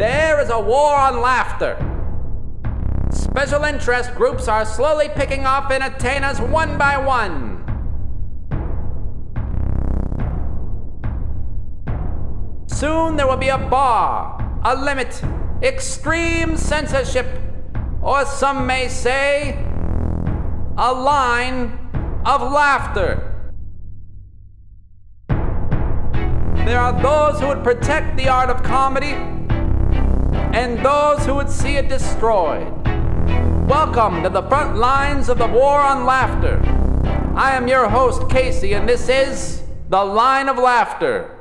There is a war on laughter. Special interest groups are slowly picking off entertainers one by one. Soon there will be a bar, a limit, extreme censorship, or some may say, a line of laughter. There are those who would protect the art of comedy, and those who would see it destroyed. Welcome to the front lines of the war on laughter. I am your host, Casey, and this is The Line of Laughter.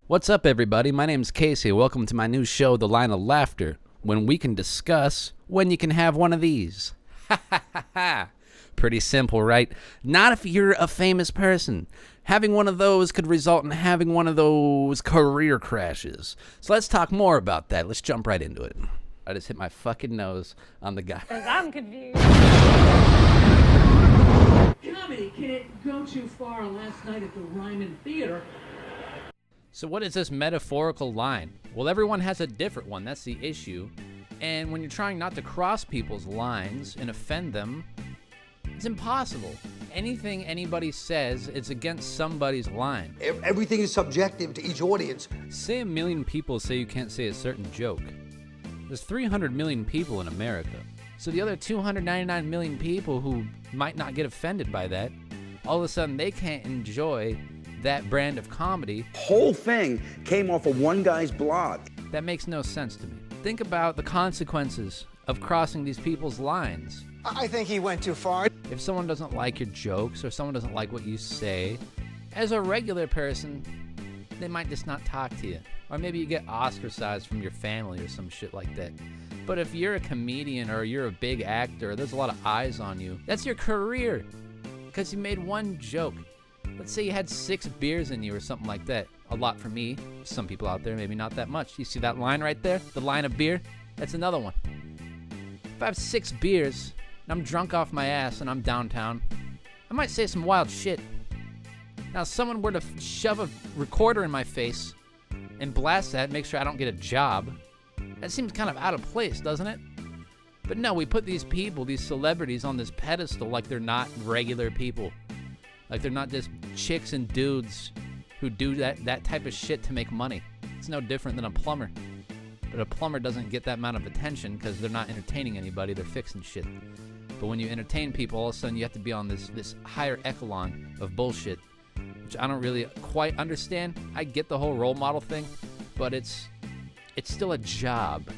What's up, everybody? My name's Casey. Welcome to my new show, The Line of Laughter, when we can discuss when you can have one of these. Ha ha ha ha. Pretty simple, right? Not if you're a famous person. Having one of those could result in having one of those career crashes. So let's talk more about that. Let's jump right into it. I just hit my fucking nose on the guy. Because I'm confused. Comedy, can it go too far? Last night at the Ryman Theater. So what is this metaphorical line? Well, everyone has a different one. That's the issue. And when you're trying not to cross people's lines and offend them, it's impossible. Anything anybody says, it's against somebody's line. Everything is subjective to each audience. Say 1 million people say you can't say a certain joke. There's 300 million people in America. So the other 299 million people who might not get offended by that, all of a sudden they can't enjoy that brand of comedy. Whole thing came off of one guy's blog. That makes no sense to me. Think about the consequences of crossing these people's lines. I think he went too far. If someone doesn't like your jokes or someone doesn't like what you say, as a regular person, they might just not talk to you. Or maybe you get ostracized from your family or some shit like that. But if you're a comedian or you're a big actor, there's a lot of eyes on you. That's your career. Because you made one joke. Let's say you had 6 beers in you or something like that. A lot for me. Some people out there, maybe not that much. You see that line right there? The line of beer? That's another one. If I have 6 beers and I'm drunk off my ass and I'm downtown, I might say some wild shit. Now, if someone were to shove a recorder in my face and blast that, make sure I don't get a job, that seems kind of out of place, doesn't it? But no, we put these people, these celebrities on this pedestal like they're not regular people. Like they're not just chicks and dudes who do that type of shit to make money. It's no different than a plumber. But a plumber doesn't get that amount of attention because they're not entertaining anybody, they're fixing shit. But when you entertain people, all of a sudden you have to be on this higher echelon of bullshit, which I don't really quite understand. I get the whole role model thing, but it's still a job.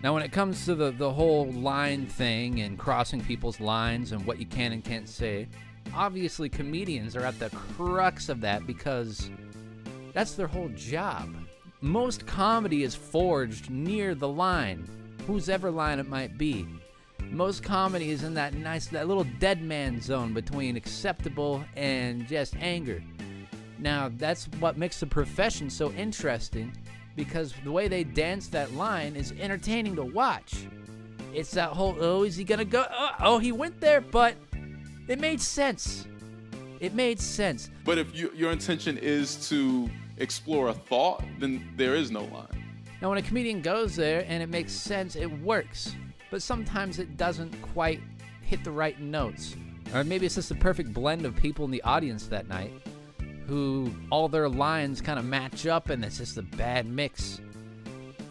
Now, when it comes to the whole line thing and crossing people's lines and what you can and can't say, obviously comedians are at the crux of that because that's their whole job. Most comedy is forged near the line, whosever line it might be. Most comedy is in that little dead man zone between acceptable and just anger. Now, that's what makes the profession so interesting, because the way they dance that line is entertaining to watch. It's that whole, oh, is he gonna go? Oh, he went there, but it made sense. It made sense. But if your intention is to explore a thought, then there is no line. Now, when a comedian goes there and it makes sense, it works. But sometimes it doesn't quite hit the right notes. Or maybe it's just the perfect blend of people in the audience that night who all their lines kind of match up, and it's just a bad mix.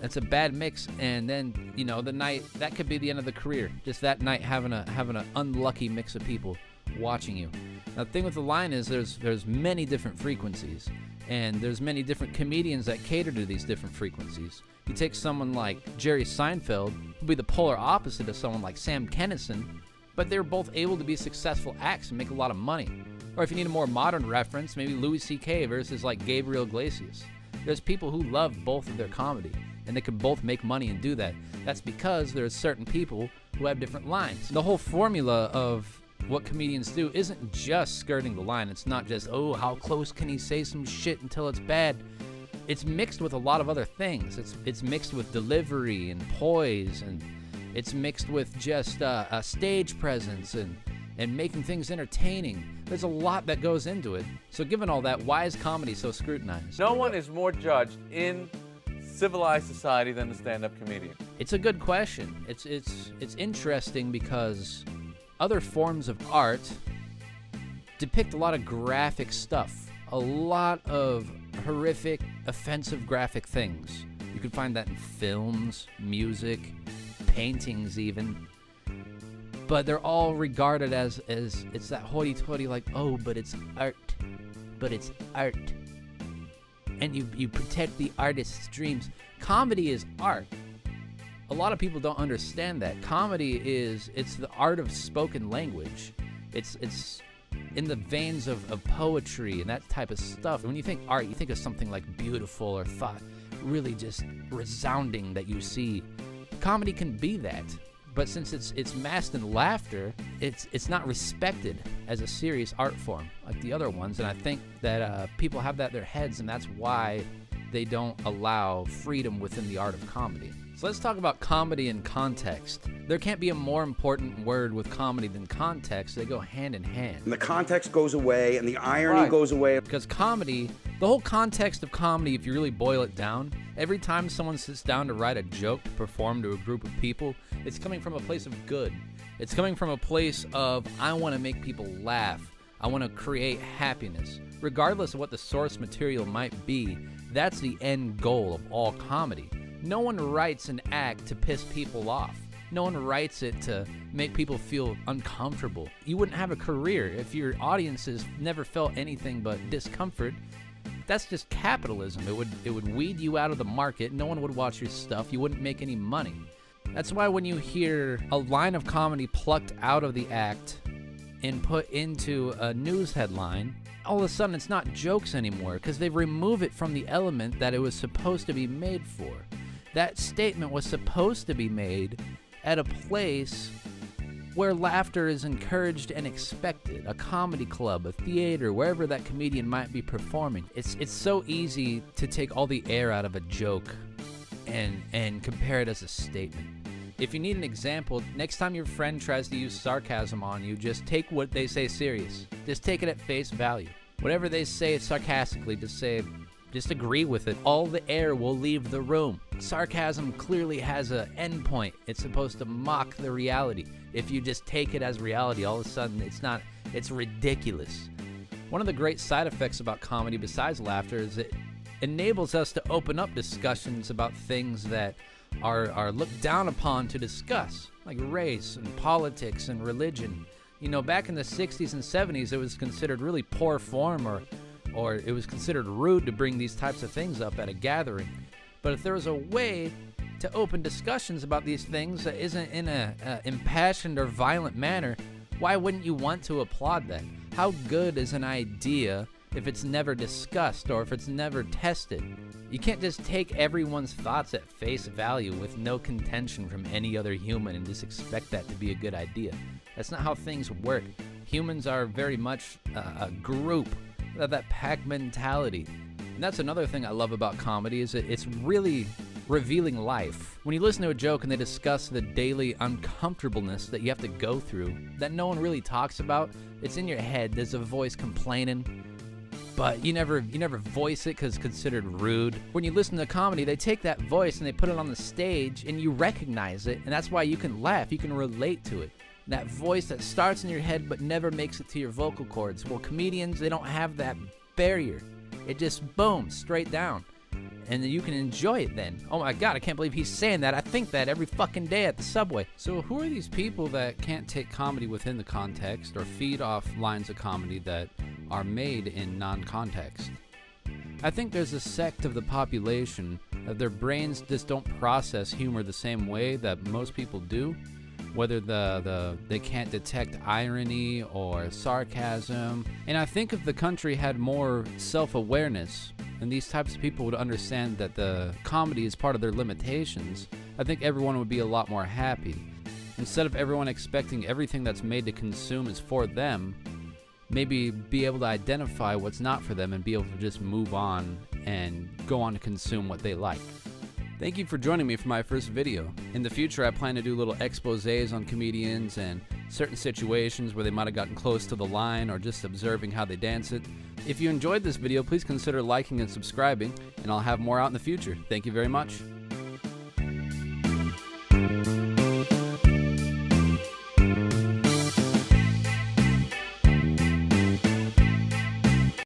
It's a bad mix, and then, you know, the night, that could be the end of the career. Just that night having an unlucky mix of people watching you. Now, the thing with the line is there's many different frequencies, and there's many different comedians that cater to these different frequencies. You take someone like Jerry Seinfeld, who'd be the polar opposite of someone like Sam Kinison, but they're both able to be successful acts and make a lot of money. Or if you need a more modern reference, maybe Louis C.K. versus like Gabriel Iglesias. There's people who love both of their comedy, and they can both make money and do that. That's because there's certain people who have different lines. The whole formula of what comedians do isn't just skirting the line. It's not just, oh, how close can he say some shit until it's bad? It's mixed with a lot of other things. It's mixed with delivery and poise, and it's mixed with just a stage presence and making things entertaining. There's a lot that goes into it. So given all that, why is comedy so scrutinized? No one is more judged in civilized society than the stand-up comedian? It's a good question. It's interesting because other forms of art depict a lot of graphic stuff, a lot of horrific, offensive graphic things. You can find that in films, music, paintings even. But they're all regarded as it's that hoity-toity, like, oh, but it's art. But it's art. And you protect the artist's dreams. Comedy is art. A lot of people don't understand that. Comedy it's the art of spoken language. It's in the veins of poetry and that type of stuff. When you think art, you think of something like beautiful or thought really just resounding that you see. Comedy can be that. But since it's masked in laughter, it's not respected as a serious art form like the other ones. And I think that people have that in their heads, and that's why they don't allow freedom within the art of comedy. So let's talk about comedy and context. There can't be a more important word with comedy than context. They go hand in hand. And the context goes away, and the irony goes away. Because comedy, the whole context of comedy, if you really boil it down, every time someone sits down to write a joke to perform to a group of people, it's coming from a place of good. It's coming from a place of, I want to make people laugh. I want to create happiness. Regardless of what the source material might be, that's the end goal of all comedy. No one writes an act to piss people off. No one writes it to make people feel uncomfortable. You wouldn't have a career if your audiences never felt anything but discomfort. That's just capitalism. It would weed you out of the market. No one would watch your stuff. You wouldn't make any money. That's why when you hear a line of comedy plucked out of the act and put into a news headline, all of a sudden it's not jokes anymore because they remove it from the element that it was supposed to be made for. That statement was supposed to be made at a place where laughter is encouraged and expected. A comedy club, a theater, wherever that comedian might be performing. It's so easy to take all the air out of a joke and compare it as a statement. If you need an example, next time your friend tries to use sarcasm on you, just take what they say serious. Just take it at face value. Whatever they say sarcastically, just agree with it. All the air will leave the room. Sarcasm clearly has an end point. It's supposed to mock the reality. If you just take it as reality, all of a sudden it's ridiculous. One of the great side effects about comedy besides laughter is it enables us to open up discussions about things that are looked down upon to discuss, like race and politics and religion. You know, back in the 60s and 70s, it was considered really poor form or it was considered rude to bring these types of things up at a gathering. But if there was a way to open discussions about these things that isn't in a impassioned or violent manner, why wouldn't you want to applaud that? How good is an idea if it's never discussed or if it's never tested? You can't just take everyone's thoughts at face value with no contention from any other human and just expect that to be a good idea. That's not how things work. Humans are very much a group. That pack mentality. And that's another thing I love about comedy is it's really revealing life. When you listen to a joke and they discuss the daily uncomfortableness that you have to go through that no one really talks about, it's in your head. There's a voice complaining, but you never voice it because it's considered rude. When you listen to comedy, they take that voice and they put it on the stage and you recognize it, and that's why you can laugh. You can relate to it. That voice that starts in your head but never makes it to your vocal cords. Well, comedians, they don't have that barrier. It just booms straight down. And you can enjoy it then. Oh my God, I can't believe he's saying that. I think that every fucking day at the subway. So who are these people that can't take comedy within the context or feed off lines of comedy that are made in non-context? I think there's a sect of the population that their brains just don't process humor the same way that most people do. Whether they can't detect irony or sarcasm. And I think if the country had more self-awareness and these types of people would understand that the comedy is part of their limitations, I think everyone would be a lot more happy. Instead of everyone expecting everything that's made to consume is for them, maybe be able to identify what's not for them and be able to just move on and go on to consume what they like. Thank you for joining me for my first video. In the future, I plan to do little exposés on comedians and certain situations where they might have gotten close to the line or just observing how they dance it. If you enjoyed this video, please consider liking and subscribing, and I'll have more out in the future. Thank you very much.